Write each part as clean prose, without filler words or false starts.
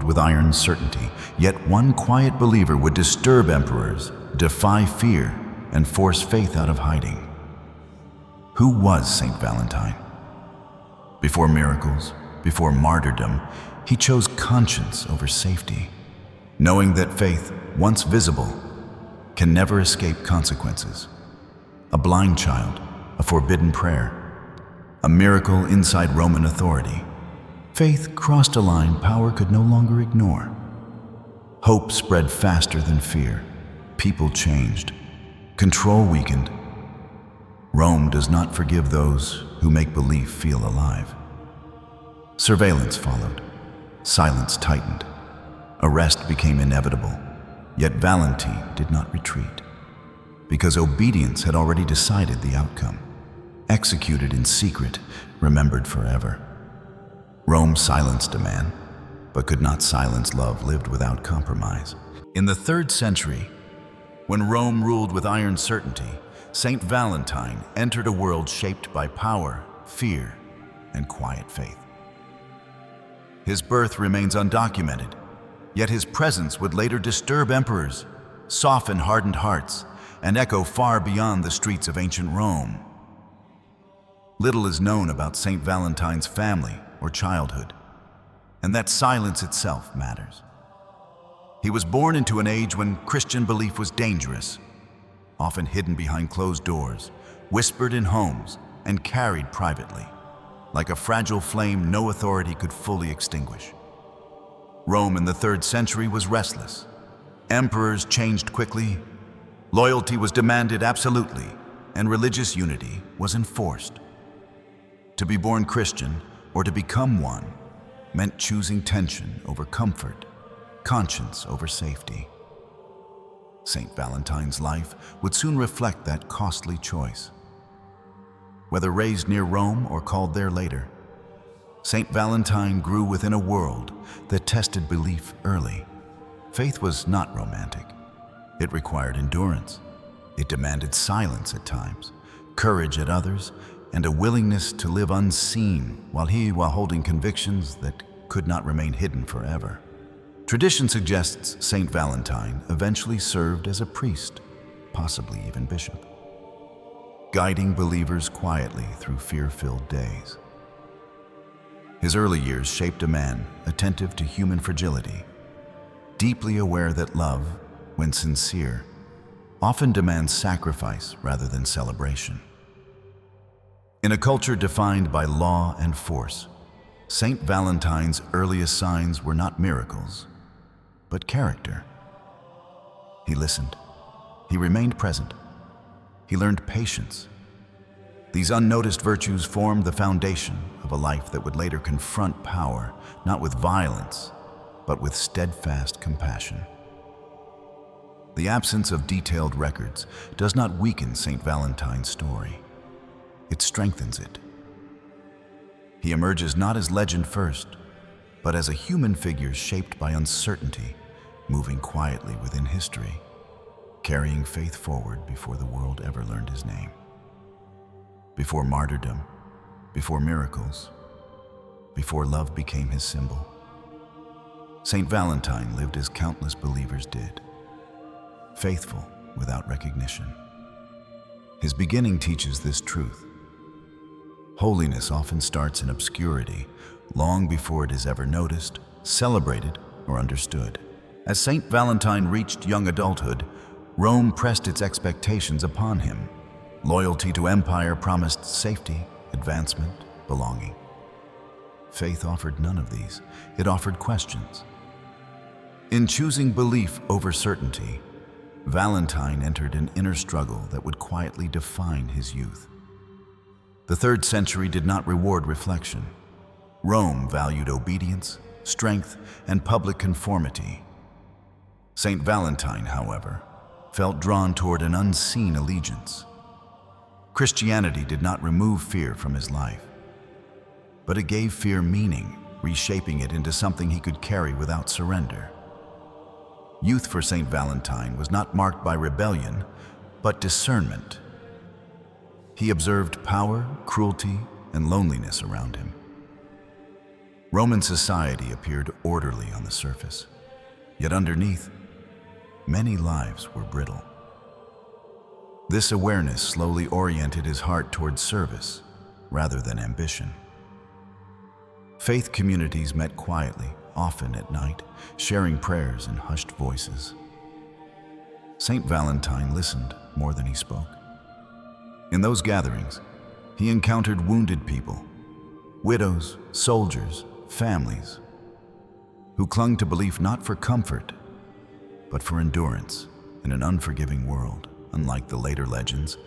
with iron certainty, yet one quiet believer would disturb emperors, defy fear, and force faith out of hiding. Who was Saint Valentine? Before miracles, before martyrdom, he chose conscience over safety, knowing that faith, once visible, can never escape consequences. A blind child, a forbidden prayer, a miracle inside Roman authority. Faith crossed a line power could no longer ignore. Hope spread faster than fear. People changed. Control weakened. Rome does not forgive those who make belief feel alive. Surveillance followed. Silence tightened. Arrest became inevitable. Yet Valentine did not retreat, because obedience had already decided the outcome. Executed in secret, remembered forever. Rome silenced a man, but could not silence love lived without compromise. In the 3rd century, when Rome ruled with iron certainty, Saint Valentine entered a world shaped by power, fear, and quiet faith. His birth remains undocumented, yet his presence would later disturb emperors, soften hardened hearts, and echo far beyond the streets of ancient Rome. Little is known about Saint Valentine's family or childhood, and that silence itself matters. He was born into an age when Christian belief was dangerous, often hidden behind closed doors, whispered in homes, and carried privately, like a fragile flame no authority could fully extinguish. Rome in the 3rd century was restless. Emperors changed quickly, loyalty was demanded absolutely, and religious unity was enforced. To be born Christian, or to become one, meant choosing tension over comfort, conscience over safety. Saint Valentine's life would soon reflect that costly choice. Whether raised near Rome or called there later, Saint Valentine grew within a world that tested belief early. Faith was not romantic. It required endurance. It demanded silence at times, courage at others, and a willingness to live unseen while holding convictions that could not remain hidden forever. Tradition suggests Saint Valentine eventually served as a priest, possibly even bishop, guiding believers quietly through fear-filled days. His early years shaped a man attentive to human fragility, deeply aware that love, when sincere, often demands sacrifice rather than celebration. In a culture defined by law and force, Saint Valentine's earliest signs were not miracles, but character. He listened. He remained present. He learned patience. These unnoticed virtues formed the foundation of a life that would later confront power, not with violence, but with steadfast compassion. The absence of detailed records does not weaken Saint Valentine's story. It strengthens it. He emerges not as legend first, but as a human figure shaped by uncertainty, moving quietly within history, carrying faith forward before the world ever learned his name. Before martyrdom, before miracles, before love became his symbol, Saint Valentine lived as countless believers did, faithful without recognition. His beginning teaches this truth. Holiness often starts in obscurity, long before it is ever noticed, celebrated, or understood. As Saint Valentine reached young adulthood, Rome pressed its expectations upon him. Loyalty to empire promised safety, advancement, belonging. Faith offered none of these. It offered questions. In choosing belief over certainty, Valentine entered an inner struggle that would quietly define his youth. The 3rd century did not reward reflection. Rome valued obedience, strength, and public conformity. Saint Valentine, however, felt drawn toward an unseen allegiance. Christianity did not remove fear from his life, but it gave fear meaning, reshaping it into something he could carry without surrender. Youth for Saint Valentine was not marked by rebellion, but discernment. He observed power, cruelty, and loneliness around him. Roman society appeared orderly on the surface, yet underneath, many lives were brittle. This awareness slowly oriented his heart toward service rather than ambition. Faith communities met quietly, often at night, sharing prayers in hushed voices. Saint Valentine listened more than he spoke. In those gatherings, he encountered wounded people, widows, soldiers, families, who clung to belief not for comfort, but for endurance in an unforgiving world. Unlike the later legends,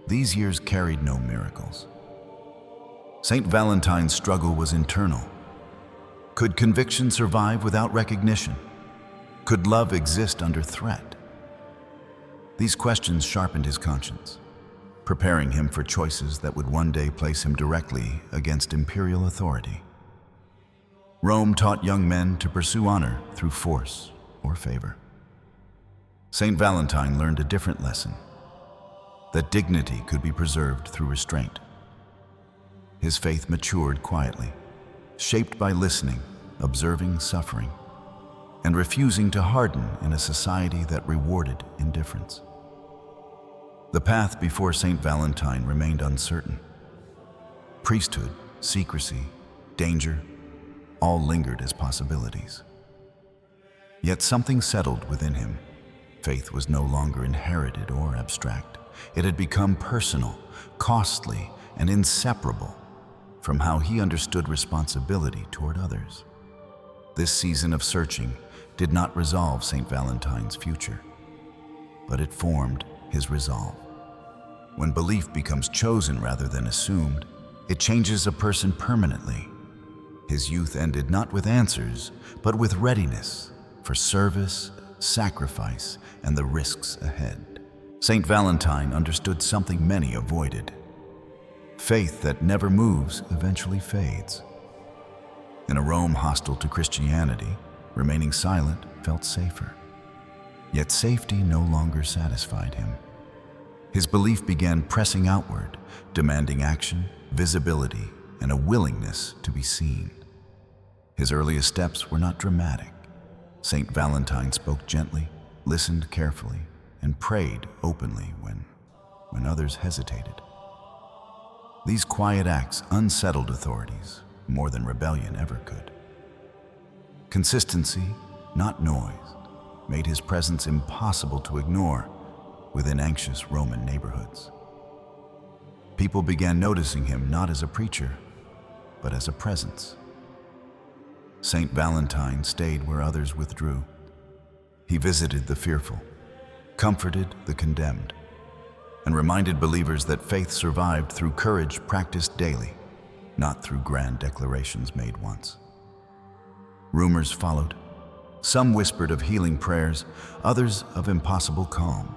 these years carried no miracles. Saint Valentine's struggle was internal. Could conviction survive without recognition? Could love exist under threat? These questions sharpened his conscience, preparing him for choices that would one day place him directly against imperial authority. Rome taught young men to pursue honor through force or favor. Saint Valentine learned a different lesson, that dignity could be preserved through restraint. His faith matured quietly, shaped by listening, observing suffering, and refusing to harden in a society that rewarded indifference. The path before Saint Valentine remained uncertain. Priesthood, secrecy, danger, all lingered as possibilities. Yet something settled within him. Faith was no longer inherited or abstract. It had become personal, costly, and inseparable from how he understood responsibility toward others. This season of searching did not resolve Saint Valentine's future, but it formed his resolve. When belief becomes chosen rather than assumed, it changes a person permanently. His youth ended not with answers, but with readiness for service, sacrifice, and the risks ahead. Saint Valentine understood something many avoided. Faith that never moves eventually fades. In a Rome hostile to Christianity, remaining silent felt safer. Yet safety no longer satisfied him. His belief began pressing outward, demanding action, visibility, and a willingness to be seen. His earliest steps were not dramatic. Saint Valentine spoke gently, listened carefully, and prayed openly when others hesitated. These quiet acts unsettled authorities more than rebellion ever could. Consistency, not noise, made his presence impossible to ignore within anxious Roman neighborhoods. People began noticing him not as a preacher, but as a presence. Saint Valentine stayed where others withdrew. He visited the fearful, comforted the condemned, and reminded believers that faith survived through courage practiced daily, not through grand declarations made once. Rumors followed. Some whispered of healing prayers, others of impossible calm.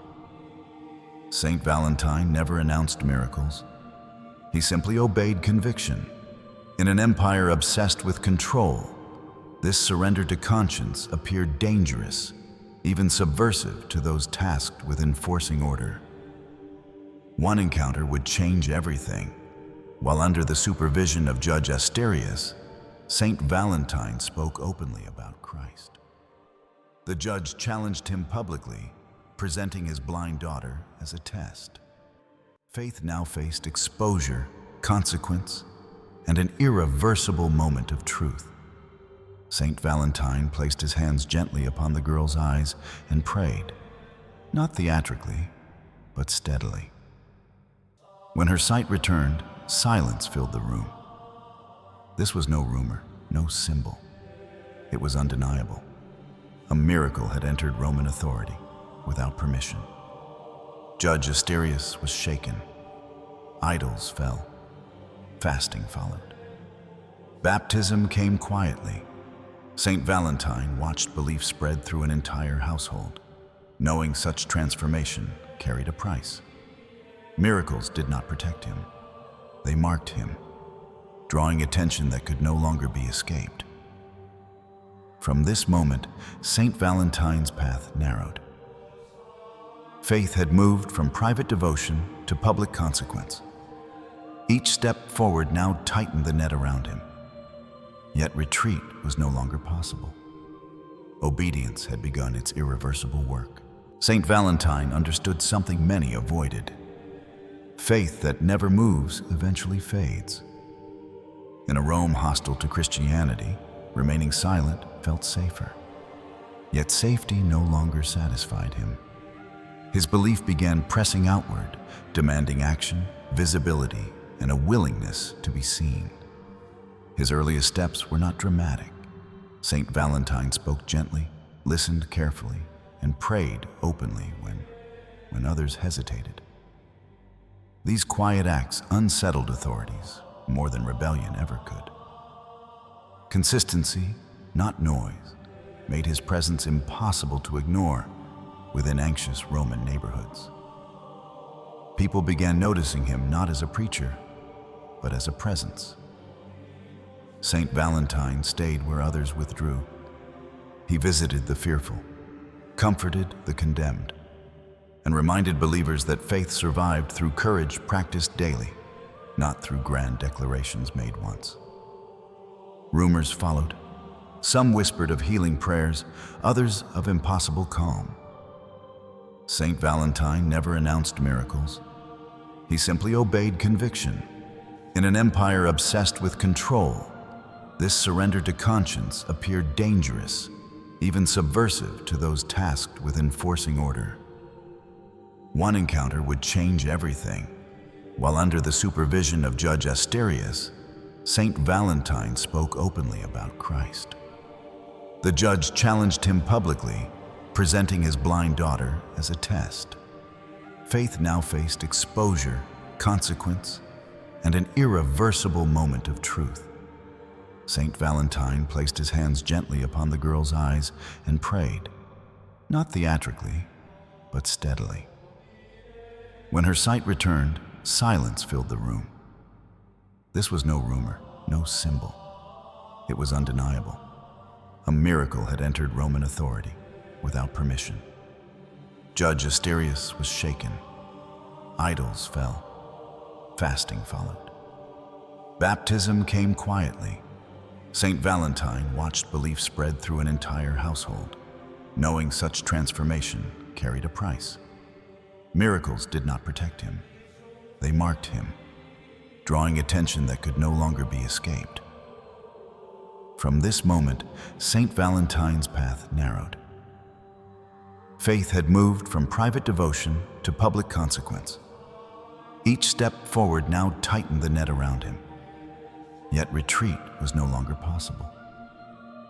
Saint Valentine never announced miracles. He simply obeyed conviction. In an empire obsessed with control, this surrender to conscience appeared dangerous, even subversive to those tasked with enforcing order. One encounter would change everything. While under the supervision of Judge Asterius, Saint Valentine spoke openly about Christ. The judge challenged him publicly, presenting his blind daughter as a test. Faith now faced exposure, consequence, and an irreversible moment of truth. Saint Valentine placed his hands gently upon the girl's eyes and prayed, not theatrically, but steadily. When her sight returned, silence filled the room. This was no rumor, no symbol. It was undeniable. A miracle had entered Roman authority without permission. Judge Asterius was shaken. Idols fell. Fasting followed. Baptism came quietly. Saint Valentine watched belief spread through an entire household, knowing such transformation carried a price. Miracles did not protect him. They marked him, drawing attention that could no longer be escaped. From this moment, Saint Valentine's path narrowed. Faith had moved from private devotion to public consequence. Each step forward now tightened the net around him. Yet retreat was no longer possible. Obedience had begun its irreversible work. Saint Valentine understood something many avoided. Faith that never moves eventually fades. In a Rome hostile to Christianity, remaining silent felt safer. Yet safety no longer satisfied him. His belief began pressing outward, demanding action, visibility, and a willingness to be seen. His earliest steps were not dramatic. Saint Valentine spoke gently, listened carefully, and prayed openly when others hesitated. These quiet acts unsettled authorities more than rebellion ever could. Consistency, not noise, made his presence impossible to ignore within anxious Roman neighborhoods. People began noticing him not as a preacher, but as a presence. Saint Valentine stayed where others withdrew. He visited the fearful, comforted the condemned, and reminded believers that faith survived through courage practiced daily, not through grand declarations made once. Rumors followed. Some whispered of healing prayers, others of impossible calm. Saint Valentine never announced miracles. He simply obeyed conviction. In an empire obsessed with control, this surrender to conscience appeared dangerous, even subversive to those tasked with enforcing order. One encounter would change everything. While under the supervision of Judge Asterius, Saint Valentine spoke openly about Christ. The judge challenged him publicly, presenting his blind daughter as a test. Faith now faced exposure, consequence, and an irreversible moment of truth. Saint Valentine placed his hands gently upon the girl's eyes and prayed, not theatrically, but steadily. When her sight returned, silence filled the room. This was no rumor, no symbol. It was undeniable. A miracle had entered Roman authority without permission. Judge Asterius was shaken. Idols fell. Fasting followed. Baptism came quietly. Saint Valentine watched belief spread through an entire household, knowing such transformation carried a price. Miracles did not protect him. They marked him, drawing attention that could no longer be escaped. From this moment, Saint Valentine's path narrowed. Faith had moved from private devotion to public consequence. Each step forward now tightened the net around him. Yet retreat was no longer possible.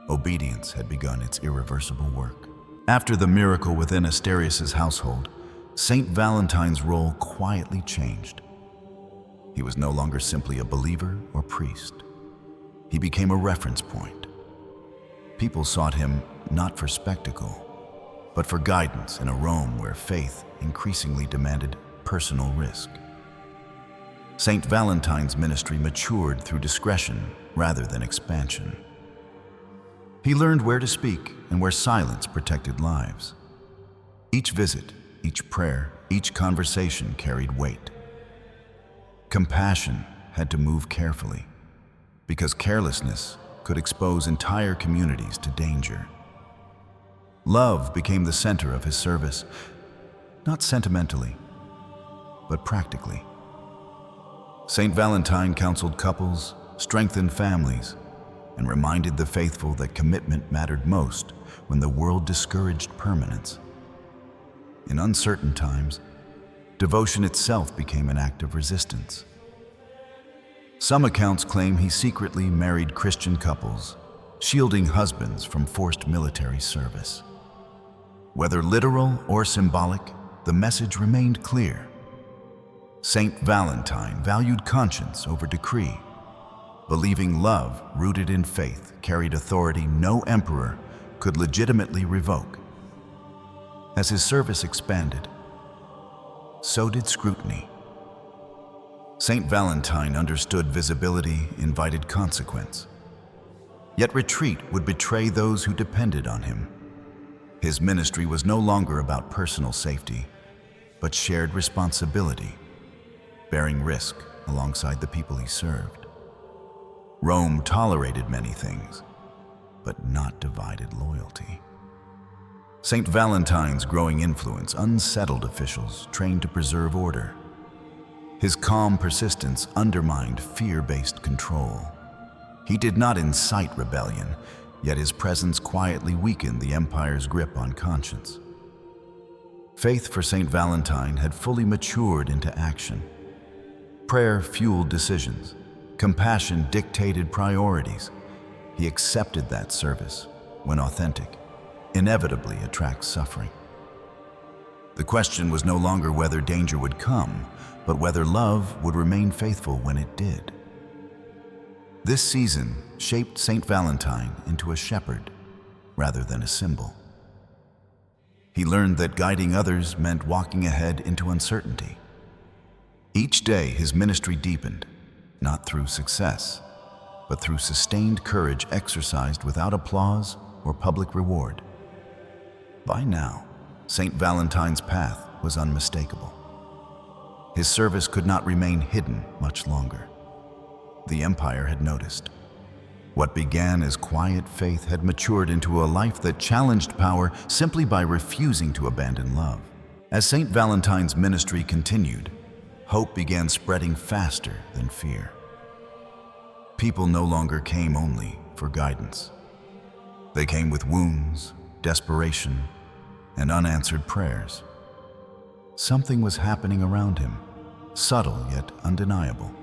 Obedience had begun its irreversible work. After the miracle within Asterius' household, Saint Valentine's role quietly changed. He was no longer simply a believer or priest. He became a reference point. People sought him not for spectacle, but for guidance in a Rome where faith increasingly demanded personal risk. Saint Valentine's ministry matured through discretion rather than expansion. He learned where to speak and where silence protected lives. Each visit, each prayer, each conversation carried weight. Compassion had to move carefully, because carelessness could expose entire communities to danger. Love became the center of his service, not sentimentally, but practically. Saint Valentine counseled couples, strengthened families, and reminded the faithful that commitment mattered most when the world discouraged permanence. In uncertain times, devotion itself became an act of resistance. Some accounts claim he secretly married Christian couples, shielding husbands from forced military service. Whether literal or symbolic, the message remained clear. Saint Valentine valued conscience over decree, believing love rooted in faith carried authority no emperor could legitimately revoke. As his service expanded, so did scrutiny. Saint Valentine understood visibility invited consequence. Yet retreat would betray those who depended on him. His ministry was no longer about personal safety, but shared responsibility, bearing risk alongside the people he served. Rome tolerated many things, but not divided loyalty. Saint Valentine's growing influence unsettled officials trained to preserve order. His calm persistence undermined fear-based control. He did not incite rebellion, yet his presence quietly weakened the empire's grip on conscience. Faith for Saint Valentine had fully matured into action. Prayer fueled decisions. Compassion dictated priorities. He accepted that service, when authentic, inevitably attracts suffering. The question was no longer whether danger would come, but whether love would remain faithful when it did. This season shaped Saint Valentine into a shepherd rather than a symbol. He learned that guiding others meant walking ahead into uncertainty. Each day his ministry deepened, not through success, but through sustained courage exercised without applause or public reward. By now, Saint Valentine's path was unmistakable. His service could not remain hidden much longer. The empire had noticed. What began as quiet faith had matured into a life that challenged power simply by refusing to abandon love. As Saint Valentine's ministry continued, hope began spreading faster than fear. People no longer came only for guidance. They came with wounds, desperation, and unanswered prayers. Something was happening around him, subtle yet undeniable,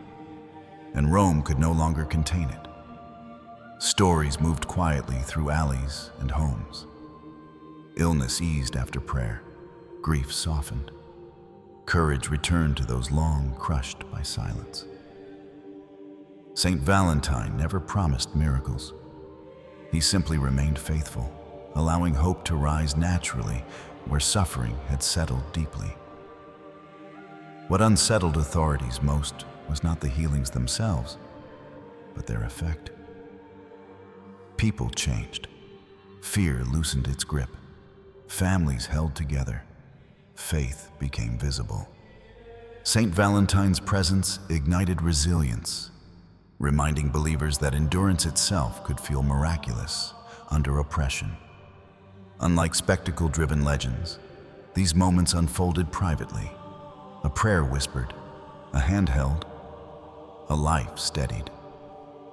and Rome could no longer contain it. Stories moved quietly through alleys and homes. Illness eased after prayer, grief softened. Courage returned to those long crushed by silence. Saint Valentine never promised miracles. He simply remained faithful, allowing hope to rise naturally where suffering had settled deeply. What unsettled authorities most was not the healings themselves, but their effect. People changed. Fear loosened its grip. Families held together. Faith became visible. Saint Valentine's presence ignited resilience, reminding believers that endurance itself could feel miraculous under oppression. Unlike spectacle-driven legends, these moments unfolded privately. A prayer whispered, a hand held, a life steadied.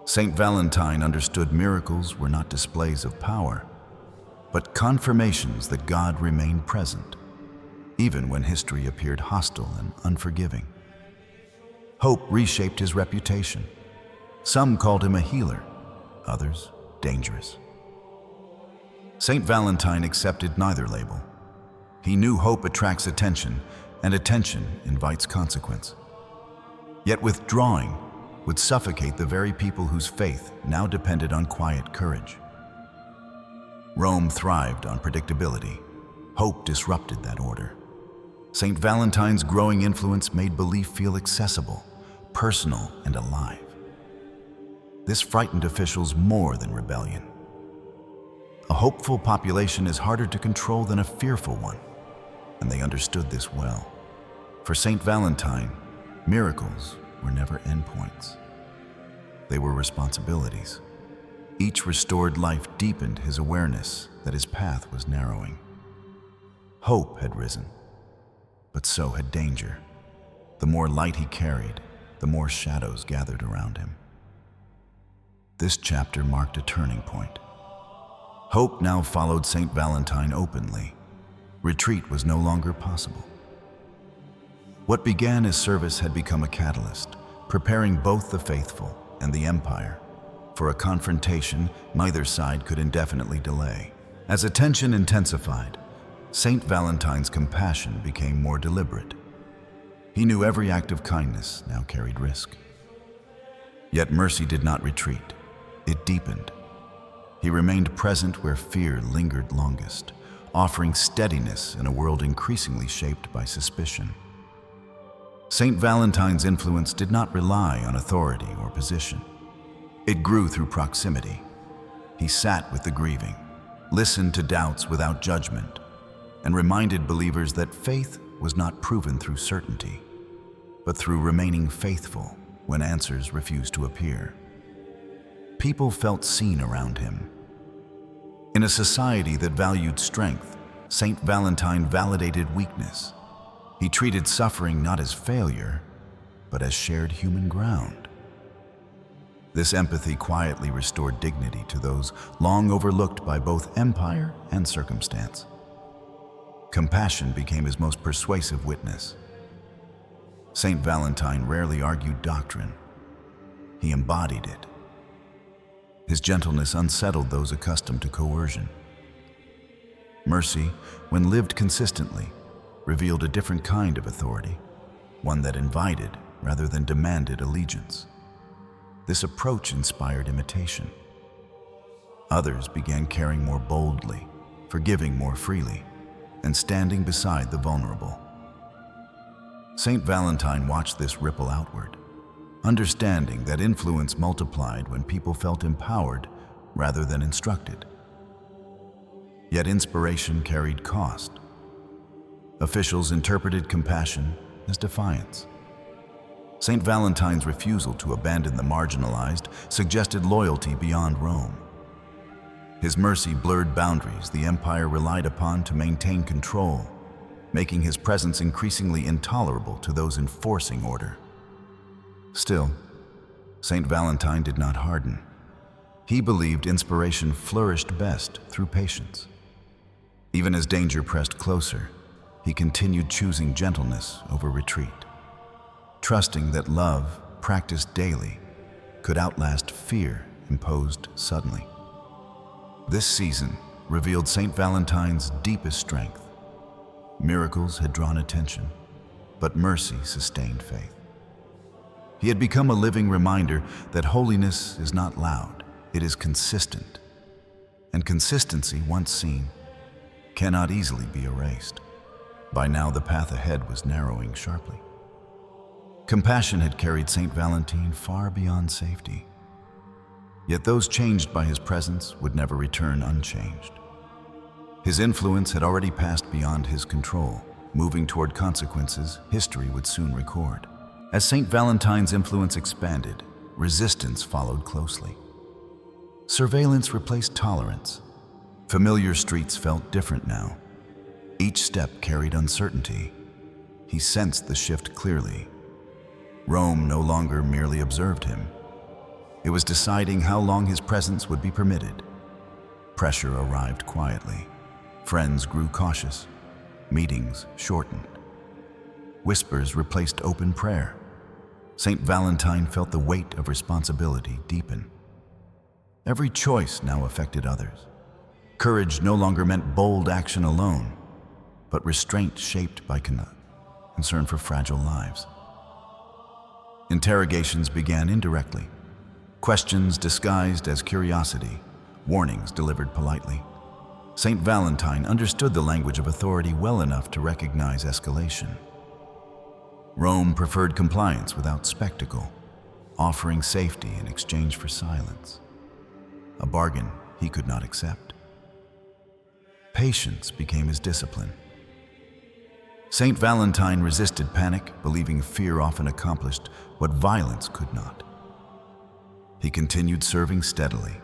Saint Valentine understood miracles were not displays of power, but confirmations that God remained present, even when history appeared hostile and unforgiving. Hope reshaped his reputation. Some called him a healer, others dangerous. Saint Valentine accepted neither label. He knew hope attracts attention, and attention invites consequence. Yet withdrawing would suffocate the very people whose faith now depended on quiet courage. Rome thrived on predictability. Hope disrupted that order. Saint Valentine's growing influence made belief feel accessible, personal, and alive. This frightened officials more than rebellion. A hopeful population is harder to control than a fearful one, and they understood this well. For Saint Valentine, miracles were never endpoints. They were responsibilities. Each restored life deepened his awareness that his path was narrowing. Hope had risen, but so had danger. The more light he carried, the more shadows gathered around him. This chapter marked a turning point. Hope now followed Saint Valentine openly. Retreat was no longer possible. What began as service had become a catalyst, preparing both the faithful and the empire for a confrontation neither side could indefinitely delay. As attention intensified, Saint Valentine's compassion became more deliberate. He knew every act of kindness now carried risk. Yet mercy did not retreat. It deepened. He remained present where fear lingered longest, offering steadiness in a world increasingly shaped by suspicion. Saint Valentine's influence did not rely on authority or position. It grew through proximity. He sat with the grieving, listened to doubts without judgment, and reminded believers that faith was not proven through certainty, but through remaining faithful when answers refused to appear. people felt seen around him. In a society that valued strength, Saint Valentine validated weakness. He treated suffering not as failure, but as shared human ground. This empathy quietly restored dignity to those long overlooked by both empire and circumstance. Compassion became his most persuasive witness. Saint Valentine rarely argued doctrine. He embodied it. His gentleness unsettled those accustomed to coercion. Mercy, when lived consistently, revealed a different kind of authority, one that invited rather than demanded allegiance. This approach inspired imitation. Others began caring more boldly, forgiving more freely, and standing beside the vulnerable. Saint Valentine watched this ripple outward, understanding that influence multiplied when people felt empowered rather than instructed. Yet inspiration carried cost. Officials interpreted compassion as defiance. Saint Valentine's refusal to abandon the marginalized suggested loyalty beyond Rome. His mercy blurred boundaries the empire relied upon to maintain control, making his presence increasingly intolerable to those enforcing order. Still, Saint Valentine did not harden. He believed inspiration flourished best through patience. Even as danger pressed closer, he continued choosing gentleness over retreat, trusting that love, practiced daily, could outlast fear imposed suddenly. This season revealed Saint Valentine's deepest strength. Miracles had drawn attention, but mercy sustained faith. He had become a living reminder that holiness is not loud, it is consistent. And consistency, once seen, cannot easily be erased. By now, the path ahead was narrowing sharply. Compassion had carried Saint Valentine far beyond safety. Yet those changed by his presence would never return unchanged. His influence had already passed beyond his control, moving toward consequences history would soon record. As Saint Valentine's influence expanded, resistance followed closely. Surveillance replaced tolerance. Familiar streets felt different now. Each step carried uncertainty. He sensed the shift clearly. Rome no longer merely observed him. It was deciding how long his presence would be permitted. Pressure arrived quietly. Friends grew cautious. Meetings shortened. Whispers replaced open prayer. Saint Valentine felt the weight of responsibility deepen. Every choice now affected others. Courage no longer meant bold action alone, but restraint shaped by concern for fragile lives. Interrogations began indirectly. Questions disguised as curiosity, warnings delivered politely. Saint Valentine understood the language of authority well enough to recognize escalation. Rome preferred compliance without spectacle, offering safety in exchange for silence. A bargain he could not accept. Patience became his discipline. Saint Valentine resisted panic, believing fear often accomplished what violence could not. He continued serving steadily,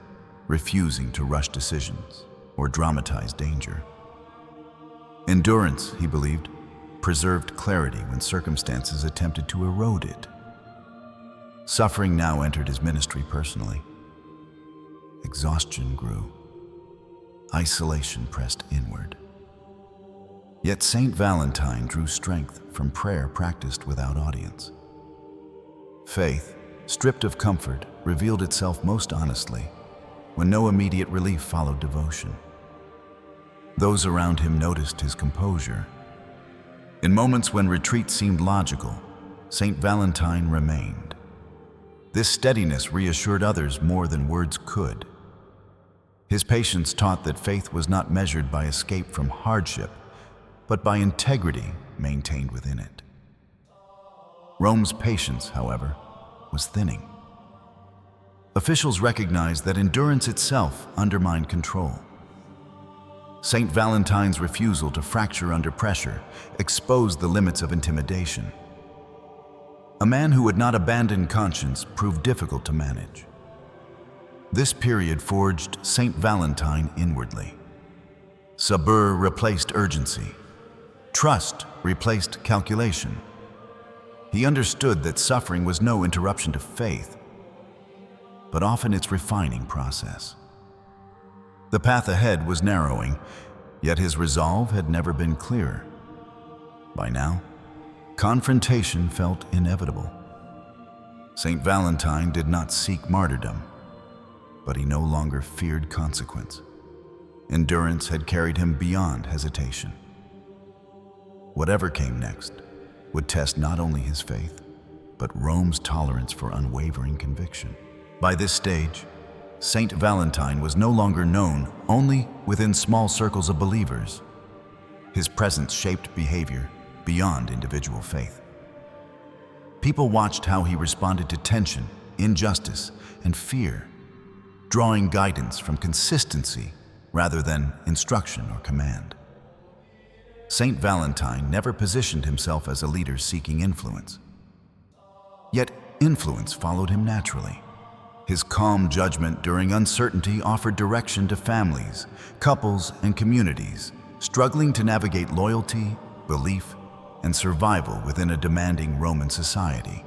refusing to rush decisions or dramatize danger. Endurance, he believed, preserved clarity when circumstances attempted to erode it. Suffering now entered his ministry personally. Exhaustion grew. Isolation pressed inward. Yet Saint Valentine drew strength from prayer practiced without audience. Faith, stripped of comfort, revealed itself most honestly when no immediate relief followed devotion. Those around him noticed his composure. In moments when retreat seemed logical, Saint Valentine remained. This steadiness reassured others more than words could. His patience taught that faith was not measured by escape from hardship, but by integrity maintained within it. Rome's patience, however, was thinning. Officials recognized that endurance itself undermined control. Saint Valentine's refusal to fracture under pressure exposed the limits of intimidation. A man who would not abandon conscience proved difficult to manage. This period forged Saint Valentine inwardly. Sabur replaced urgency. Trust replaced calculation. He understood that suffering was no interruption to faith, but often its refining process. The path ahead was narrowing, yet his resolve had never been clearer. By now, confrontation felt inevitable. Saint Valentine did not seek martyrdom, but he no longer feared consequence. Endurance had carried him beyond hesitation. Whatever came next would test not only his faith, but Rome's tolerance for unwavering conviction. By this stage, Saint Valentine was no longer known only within small circles of believers. His presence shaped behavior beyond individual faith. People watched how he responded to tension, injustice, and fear, drawing guidance from consistency rather than instruction or command. Saint Valentine never positioned himself as a leader seeking influence. Yet influence followed him naturally. His calm judgment during uncertainty offered direction to families, couples, and communities struggling to navigate loyalty, belief, and survival within a demanding Roman society.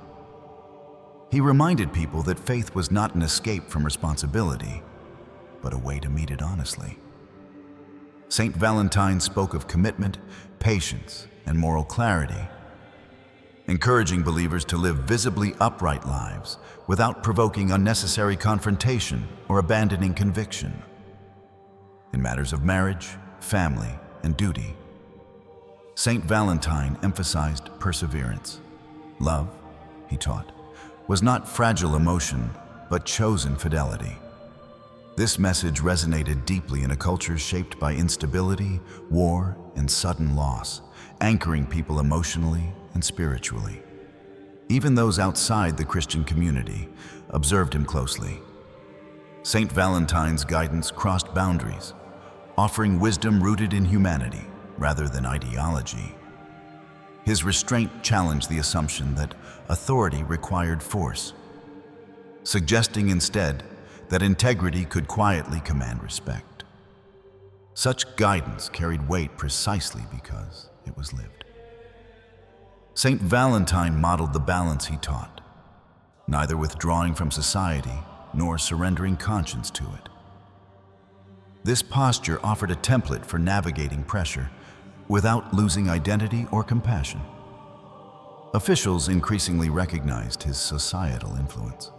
He reminded people that faith was not an escape from responsibility, but a way to meet it honestly. Saint Valentine spoke of commitment, patience, and moral clarity, encouraging believers to live visibly upright lives without provoking unnecessary confrontation or abandoning conviction. In matters of marriage, family, and duty, Saint Valentine emphasized perseverance. Love, he taught, was not fragile emotion, but chosen fidelity. This message resonated deeply in a culture shaped by instability, war, and sudden loss, anchoring people emotionally and spiritually. Even those outside the Christian community observed him closely. Saint Valentine's guidance crossed boundaries, offering wisdom rooted in humanity rather than ideology. His restraint challenged the assumption that authority required force, suggesting instead that integrity could quietly command respect. Such guidance carried weight precisely because it was lived. Saint Valentine modeled the balance he taught, neither withdrawing from society nor surrendering conscience to it. This posture offered a template for navigating pressure without losing identity or compassion. Officials increasingly recognized his societal influence.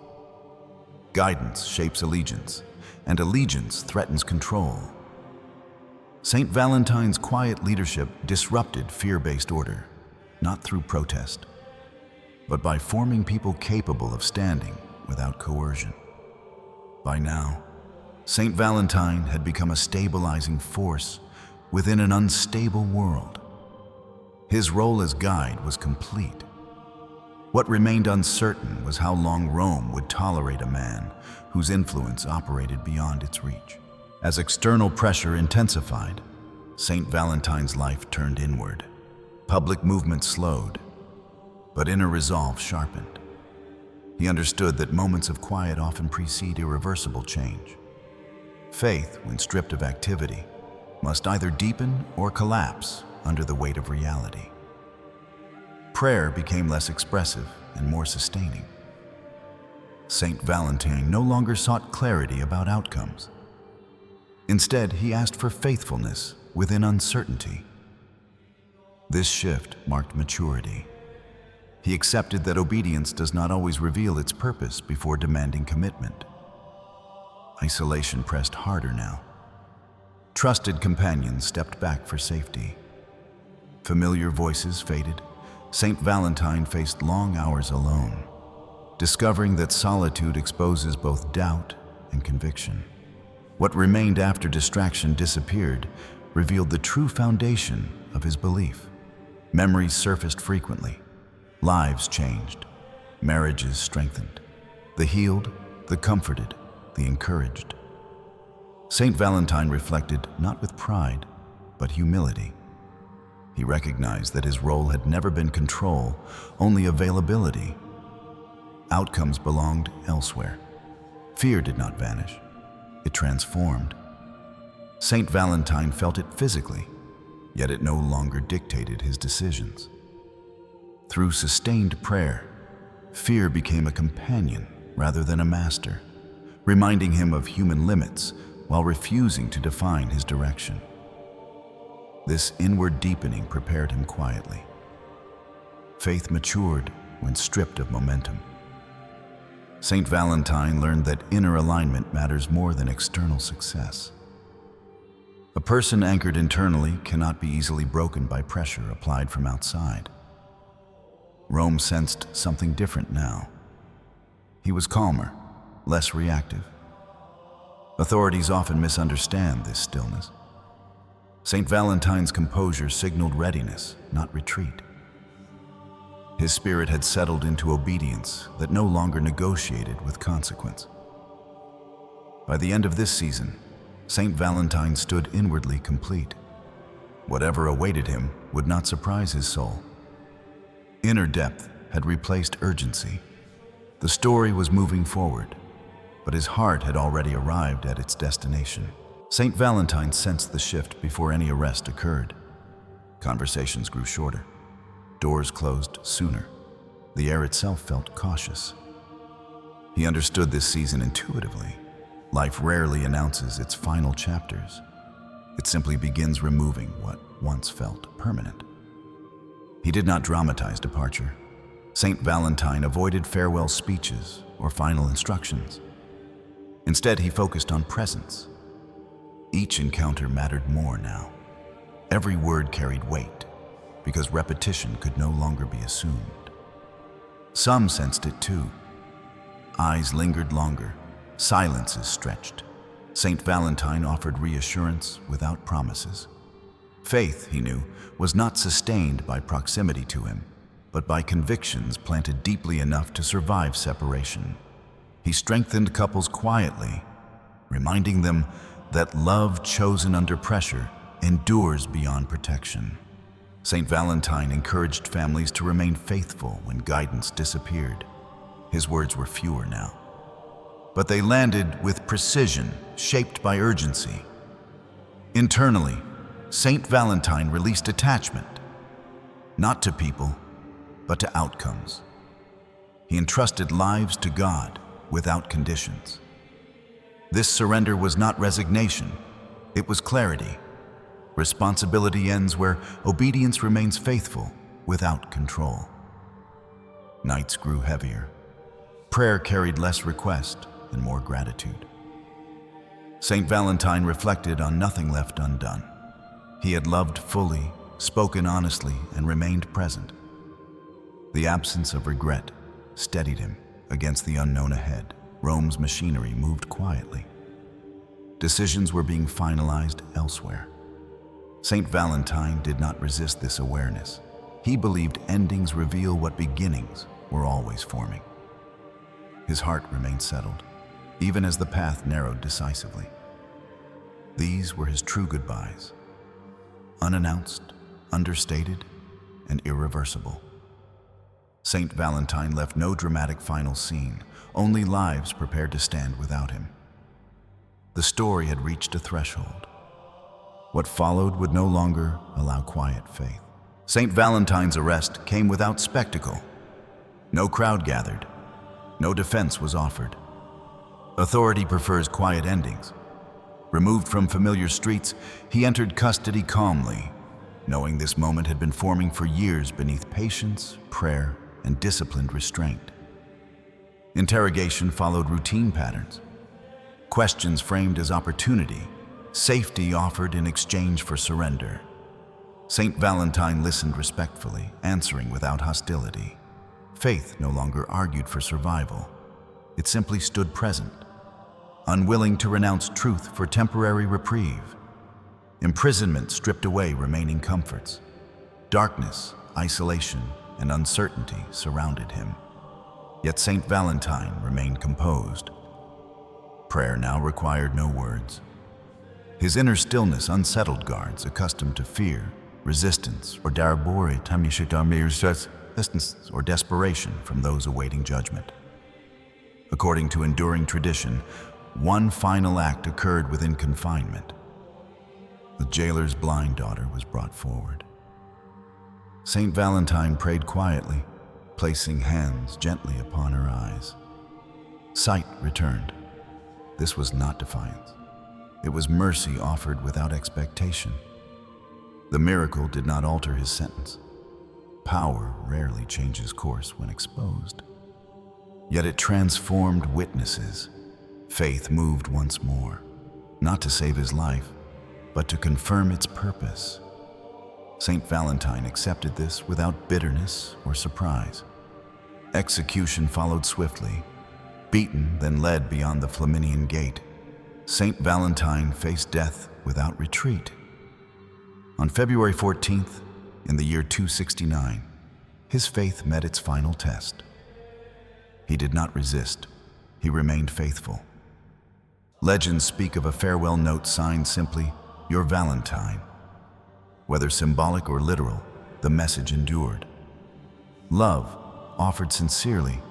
Guidance shapes allegiance, and allegiance threatens control. Saint Valentine's quiet leadership disrupted fear-based order, not through protest, but by forming people capable of standing without coercion. By now, Saint Valentine had become a stabilizing force within an unstable world. His role as guide was complete. What remained uncertain was how long Rome would tolerate a man whose influence operated beyond its reach. As external pressure intensified, Saint Valentine's life turned inward. Public movement slowed, but inner resolve sharpened. He understood that moments of quiet often precede irreversible change. Faith, when stripped of activity, must either deepen or collapse under the weight of reality. Prayer became less expressive and more sustaining. Saint Valentine no longer sought clarity about outcomes. Instead, he asked for faithfulness within uncertainty. This shift marked maturity. He accepted that obedience does not always reveal its purpose before demanding commitment. Isolation pressed harder now. Trusted companions stepped back for safety. Familiar voices faded. Saint Valentine faced long hours alone, discovering that solitude exposes both doubt and conviction. What remained after distraction disappeared revealed the true foundation of his belief. Memories surfaced frequently. Lives changed. Marriages strengthened. The healed, the comforted, the encouraged. Saint Valentine reflected not with pride, but humility. He recognized that his role had never been control, only availability. Outcomes belonged elsewhere. Fear did not vanish. It transformed. Saint Valentine felt it physically, yet it no longer dictated his decisions. Through sustained prayer, fear became a companion rather than a master, reminding him of human limits while refusing to define his direction. This inward deepening prepared him quietly. Faith matured when stripped of momentum. Saint Valentine learned that inner alignment matters more than external success. A person anchored internally cannot be easily broken by pressure applied from outside. Rome sensed something different now. He was calmer, less reactive. Authorities often misunderstand this stillness. Saint Valentine's composure signaled readiness, not retreat. His spirit had settled into obedience that no longer negotiated with consequence. By the end of this season, Saint Valentine stood inwardly complete. Whatever awaited him would not surprise his soul. Inner depth had replaced urgency. The story was moving forward, but his heart had already arrived at its destination. Saint Valentine sensed the shift before any arrest occurred. Conversations grew shorter. Doors closed sooner. The air itself felt cautious. He understood this season intuitively. Life rarely announces its final chapters. It simply begins removing what once felt permanent. He did not dramatize departure. Saint Valentine avoided farewell speeches or final instructions. Instead, he focused on presence. Each encounter mattered more now. Every word carried weight, because repetition could no longer be assumed. Some sensed it too. Eyes lingered longer, silences stretched. Saint Valentine offered reassurance without promises. Faith, he knew, was not sustained by proximity to him, but by convictions planted deeply enough to survive separation. He strengthened couples quietly, reminding them that love chosen under pressure endures beyond protection. Saint Valentine encouraged families to remain faithful when guidance disappeared. His words were fewer now, but they landed with precision, shaped by urgency. Internally, Saint Valentine released attachment, not to people, but to outcomes. He entrusted lives to God without conditions. This surrender was not resignation, it was clarity. Responsibility ends where obedience remains faithful without control. Nights grew heavier. Prayer carried less request and more gratitude. Saint Valentine reflected on nothing left undone. He had loved fully, spoken honestly, and remained present. The absence of regret steadied him against the unknown ahead. Rome's machinery moved quietly. Decisions were being finalized elsewhere. Saint Valentine did not resist this awareness. He believed endings reveal what beginnings were always forming. His heart remained settled, even as the path narrowed decisively. These were his true goodbyes, unannounced, understated, and irreversible. Saint Valentine left no dramatic final scene, only lives prepared to stand without him. The story had reached a threshold. What followed would no longer allow quiet faith. Saint Valentine's arrest came without spectacle. No crowd gathered. No defense was offered. Authority prefers quiet endings. Removed from familiar streets, he entered custody calmly, knowing this moment had been forming for years beneath patience, prayer, and disciplined restraint. Interrogation followed routine patterns. Questions framed as opportunity, safety offered in exchange for surrender. Saint Valentine listened respectfully, answering without hostility. Faith no longer argued for survival. It simply stood present, unwilling to renounce truth for temporary reprieve. Imprisonment stripped away remaining comforts. Darkness, isolation, and uncertainty surrounded him. Yet Saint Valentine remained composed. Prayer now required no words. His inner stillness unsettled guards accustomed to fear, resistance, or desperation from those awaiting judgment. According to enduring tradition, one final act occurred within confinement. The jailer's blind daughter was brought forward. Saint Valentine prayed quietly, placing hands gently upon her eyes. Sight returned. This was not defiance. It was mercy offered without expectation. The miracle did not alter his sentence. Power rarely changes course when exposed. Yet it transformed witnesses. Faith moved once more, not to save his life, but to confirm its purpose. Saint Valentine accepted this without bitterness or surprise. Execution followed swiftly. Beaten, then led beyond the Flaminian gate, Saint Valentine faced death without retreat. On February 14th, in the year 269, his faith met its final test. He did not resist. He remained faithful. Legends speak of a farewell note signed simply, "Your Valentine." Whether symbolic or literal, the message endured. Love, offered sincerely,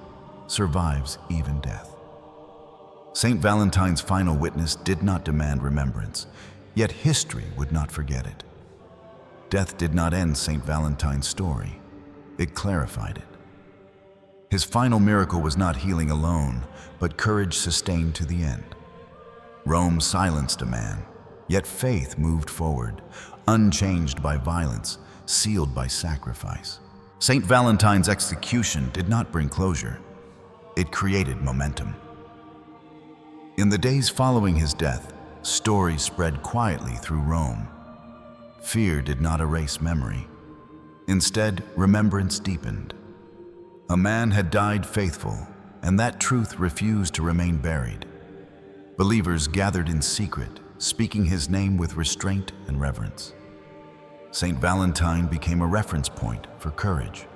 survives even death. Saint Valentine's final witness did not demand remembrance, yet history would not forget it. Death did not end Saint Valentine's story. It clarified it. His final miracle was not healing alone, but courage sustained to the end. Rome silenced a man, yet faith moved forward, unchanged by violence, sealed by sacrifice. Saint Valentine's execution did not bring closure. It created momentum. In the days following his death, stories spread quietly through Rome. Fear did not erase memory. Instead, remembrance deepened. A man had died faithful, and that truth refused to remain buried. Believers gathered in secret, speaking his name with restraint and reverence. Saint Valentine became a reference point for courage.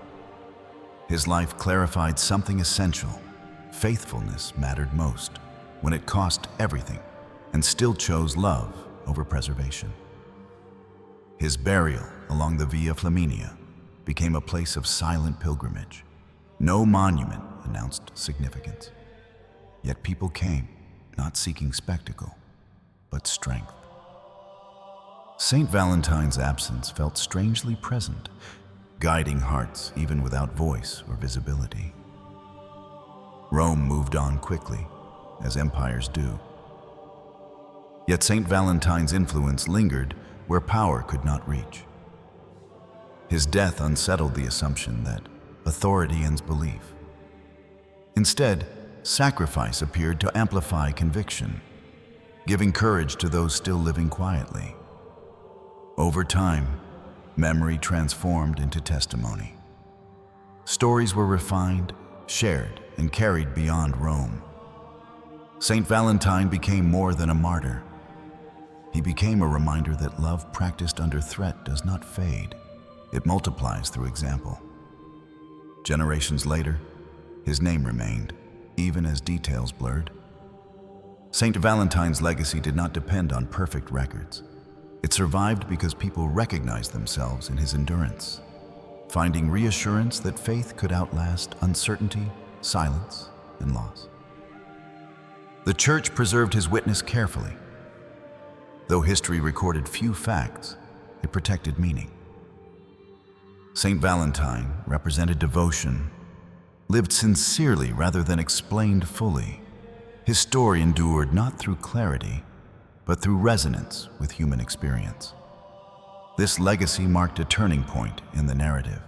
His life clarified something essential. Faithfulness mattered most when it cost everything and still chose love over preservation. His burial along the Via Flaminia became a place of silent pilgrimage. No monument announced significance. Yet people came, not seeking spectacle, but strength. Saint Valentine's absence felt strangely present, guiding hearts even without voice or visibility. Rome moved on quickly, as empires do. Yet Saint Valentine's influence lingered where power could not reach. His death unsettled the assumption that authority ends belief. Instead, sacrifice appeared to amplify conviction, giving courage to those still living quietly. Over time, memory transformed into testimony. Stories were refined, shared, and carried beyond Rome. Saint Valentine became more than a martyr. He became a reminder that love practiced under threat does not fade. It multiplies through example. Generations later, his name remained, even as details blurred. Saint Valentine's legacy did not depend on perfect records. It survived because people recognized themselves in his endurance, finding reassurance that faith could outlast uncertainty, silence, and loss. The Church preserved his witness carefully. Though history recorded few facts, it protected meaning. Saint Valentine represented devotion, lived sincerely rather than explained fully. His story endured not through clarity, but through resonance with human experience. This legacy marked a turning point in the narrative.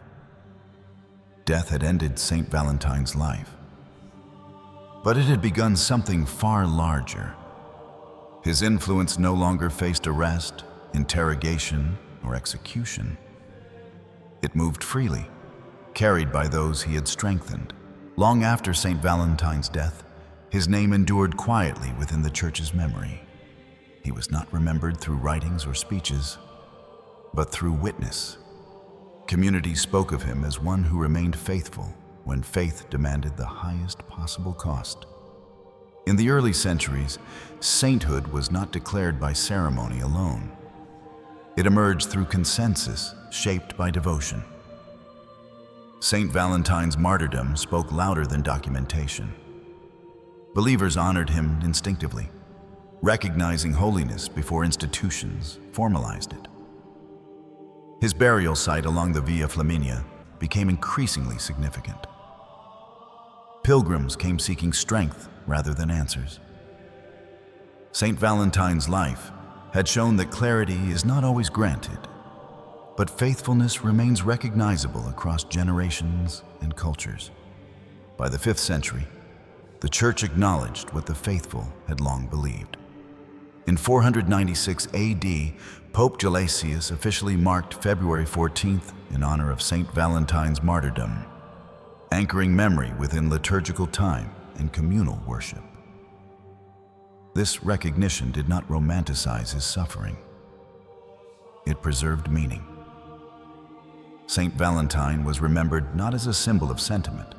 Death had ended Saint Valentine's life, but it had begun something far larger. His influence no longer faced arrest, interrogation, or execution. It moved freely, carried by those he had strengthened. Long after Saint Valentine's death, his name endured quietly within the Church's memory. He was not remembered through writings or speeches, but through witness. Communities spoke of him as one who remained faithful when faith demanded the highest possible cost. In the early centuries, sainthood was not declared by ceremony alone. It emerged through consensus, shaped by devotion. Saint Valentine's martyrdom spoke louder than documentation. Believers honored him instinctively, recognizing holiness before institutions formalized it. His burial site along the Via Flaminia became increasingly significant. Pilgrims came seeking strength rather than answers. Saint Valentine's life had shown that clarity is not always granted, but faithfulness remains recognizable across generations and cultures. By the 5th century, the Church acknowledged what the faithful had long believed. In 496 AD, Pope Judge Asterius officially marked February 14th in honor of Saint Valentine's martyrdom, anchoring memory within liturgical time and communal worship. This recognition did not romanticize his suffering. It preserved meaning. Saint Valentine was remembered not as a symbol of sentiment,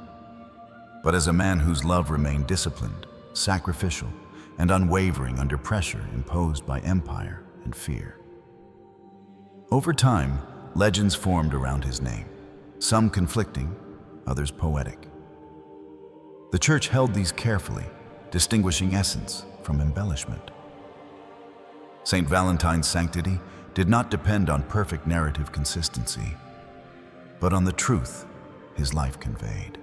but as a man whose love remained disciplined, sacrificial, and unwavering under pressure imposed by empire and fear. Over time, legends formed around his name, some conflicting, others poetic. The Church held these carefully, distinguishing essence from embellishment. Saint Valentine's sanctity did not depend on perfect narrative consistency, but on the truth his life conveyed.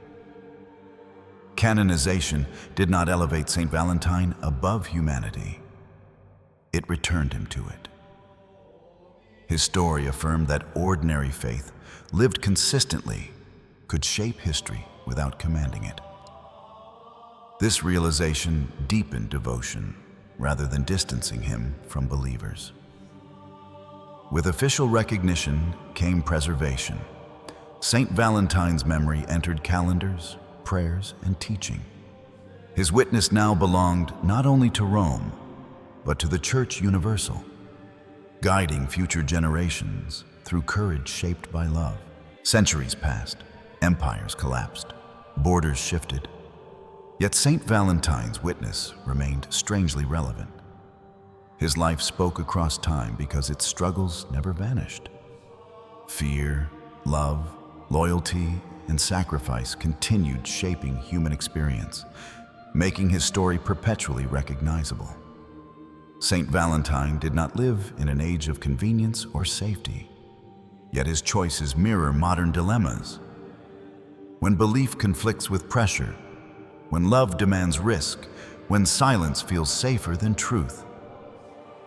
Canonization did not elevate Saint Valentine above humanity. It returned him to it. His story affirmed that ordinary faith, lived consistently, could shape history without commanding it. This realization deepened devotion rather than distancing him from believers. With official recognition came preservation. Saint Valentine's memory entered calendars, prayers, and teaching. His witness now belonged not only to Rome, but to the Church universal, guiding future generations through courage shaped by love. Centuries passed, empires collapsed, borders shifted. Yet Saint Valentine's witness remained strangely relevant. His life spoke across time because its struggles never vanished. Fear, love, loyalty, and sacrifice continued shaping human experience, making his story perpetually recognizable. Saint Valentine did not live in an age of convenience or safety, yet his choices mirror modern dilemmas. When belief conflicts with pressure, when love demands risk, when silence feels safer than truth,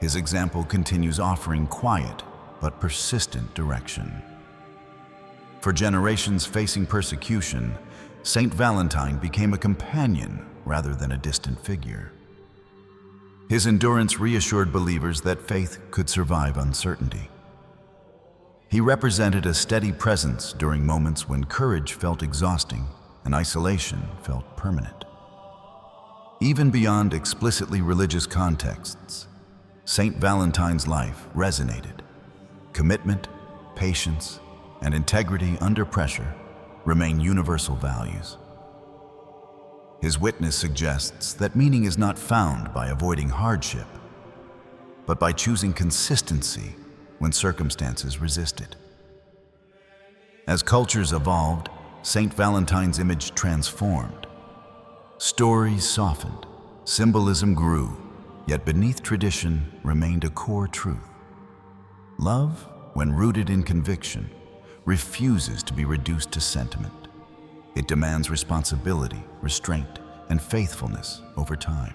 his example continues offering quiet but persistent direction. For generations facing persecution, Saint Valentine became a companion rather than a distant figure. His endurance reassured believers that faith could survive uncertainty. He represented a steady presence during moments when courage felt exhausting and isolation felt permanent. Even beyond explicitly religious contexts, Saint Valentine's life resonated. Commitment, patience, and integrity under pressure remain universal values. His witness suggests that meaning is not found by avoiding hardship, but by choosing consistency when circumstances resist it. As cultures evolved, Saint Valentine's image transformed. Stories softened, symbolism grew, yet beneath tradition remained a core truth. Love, when rooted in conviction, refuses to be reduced to sentiment. It demands responsibility, restraint, and faithfulness over time.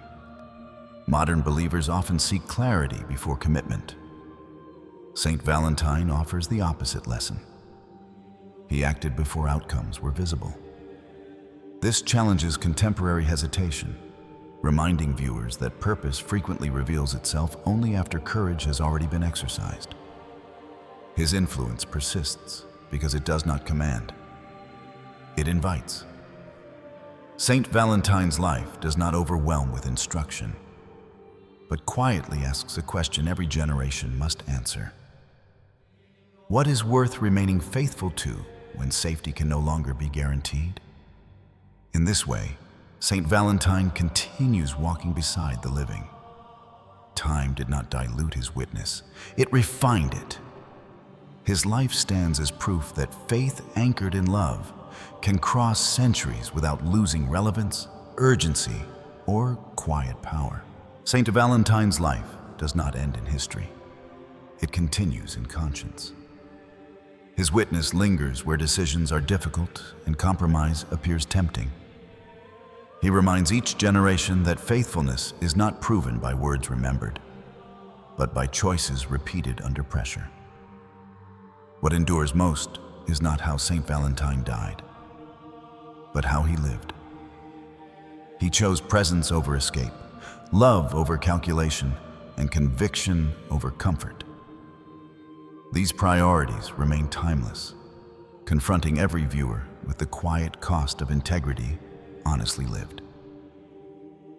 Modern believers often seek clarity before commitment. Saint Valentine offers the opposite lesson. He acted before outcomes were visible. This challenges contemporary hesitation, reminding viewers that purpose frequently reveals itself only after courage has already been exercised. His influence persists because it does not command. It invites. Saint Valentine's life does not overwhelm with instruction, but quietly asks a question every generation must answer. What is worth remaining faithful to when safety can no longer be guaranteed? In this way, Saint Valentine continues walking beside the living. Time did not dilute his witness, it refined it. His life stands as proof that faith anchored in love can cross centuries without losing relevance, urgency, or quiet power. Saint Valentine's life does not end in history. It continues in conscience. His witness lingers where decisions are difficult and compromise appears tempting. He reminds each generation that faithfulness is not proven by words remembered, but by choices repeated under pressure. What endures most is not how Saint Valentine died, but how he lived. He chose presence over escape, love over calculation, and conviction over comfort. These priorities remain timeless, confronting every viewer with the quiet cost of integrity honestly lived.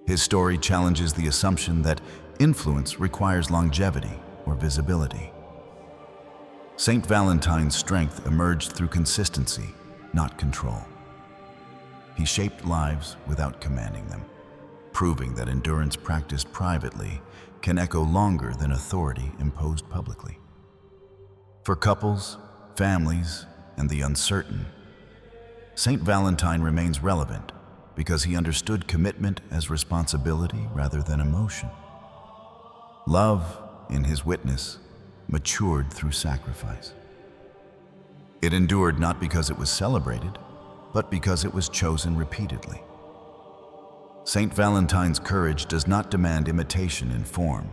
His story challenges the assumption that influence requires longevity or visibility. Saint Valentine's strength emerged through consistency, not control. He shaped lives without commanding them, proving that endurance practiced privately can echo longer than authority imposed publicly. For couples, families, and the uncertain, Saint Valentine remains relevant because he understood commitment as responsibility rather than emotion. Love, in his witness, matured through sacrifice. It endured not because it was celebrated, but because it was chosen repeatedly. Saint Valentine's courage does not demand imitation in form,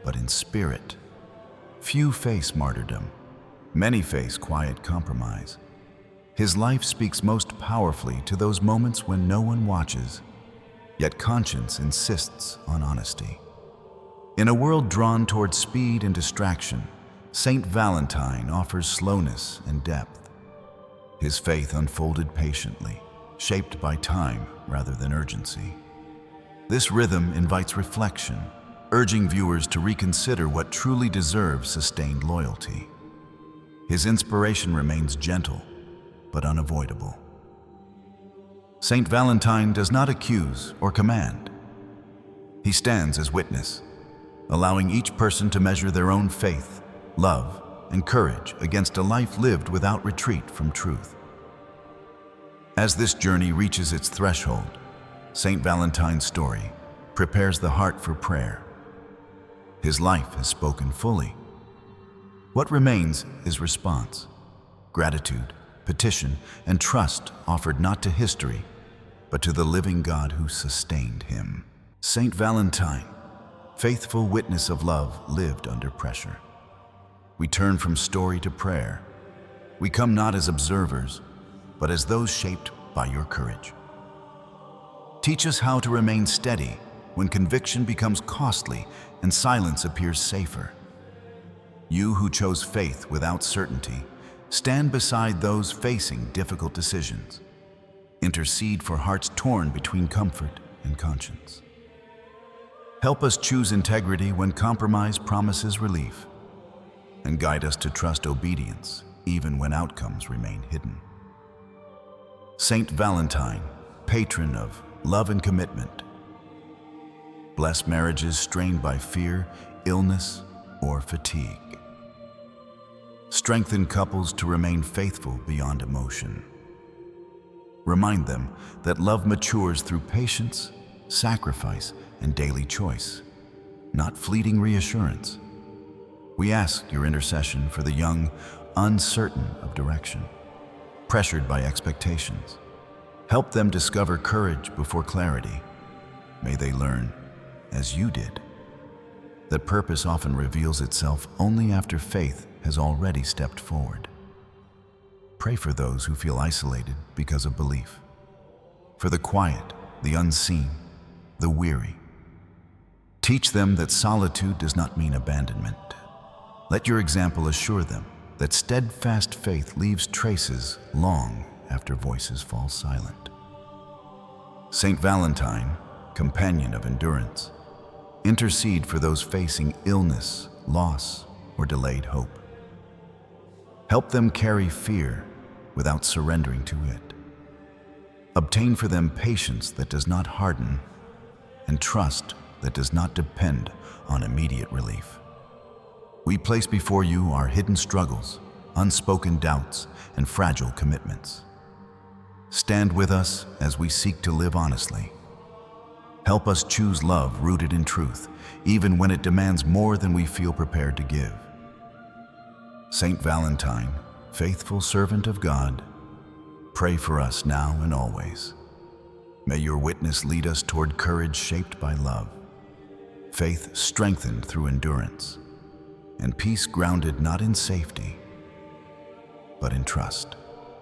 but in spirit. Few face martyrdom. Many face quiet compromise. His life speaks most powerfully to those moments when no one watches, yet conscience insists on honesty. In a world drawn toward speed and distraction, Saint Valentine offers slowness and depth. His faith unfolded patiently, shaped by time rather than urgency. This rhythm invites reflection, urging viewers to reconsider what truly deserves sustained loyalty. His inspiration remains gentle, but unavoidable. Saint Valentine does not accuse or command. He stands as witness, allowing each person to measure their own faith, love, and courage against a life lived without retreat from truth. As this journey reaches its threshold, Saint Valentine's story prepares the heart for prayer. His life has spoken fully. What remains is response, gratitude, petition, and trust offered not to history, but to the living God who sustained him. Saint Valentine, faithful witness of love, lived under pressure. We turn from story to prayer. We come not as observers, but as those shaped by your courage. Teach us how to remain steady when conviction becomes costly and silence appears safer. You who chose faith without certainty, stand beside those facing difficult decisions. Intercede for hearts torn between comfort and conscience. Help us choose integrity when compromise promises relief, and guide us to trust obedience even when outcomes remain hidden. Saint Valentine, patron of love and commitment, bless marriages strained by fear, illness, or fatigue. Strengthen couples to remain faithful beyond emotion. Remind them that love matures through patience, sacrifice, and daily choice, not fleeting reassurance. We ask your intercession for the young, uncertain of direction, pressured by expectations. Help them discover courage before clarity. May they learn, as you did, that purpose often reveals itself only after faith has already stepped forward. Pray for those who feel isolated because of belief, for the quiet, the unseen, the weary. Teach them that solitude does not mean abandonment. Let your example assure them that steadfast faith leaves traces long after voices fall silent. Saint Valentine, companion of endurance, intercede for those facing illness, loss, or delayed hope. Help them carry fear without surrendering to it. Obtain for them patience that does not harden and trust that does not depend on immediate relief. We place before you our hidden struggles, unspoken doubts, and fragile commitments. Stand with us as we seek to live honestly. Help us choose love rooted in truth, even when it demands more than we feel prepared to give. Saint Valentine, faithful servant of God, pray for us now and always. May your witness lead us toward courage shaped by love, faith strengthened through endurance, and peace grounded not in safety, but in trust.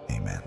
Amen.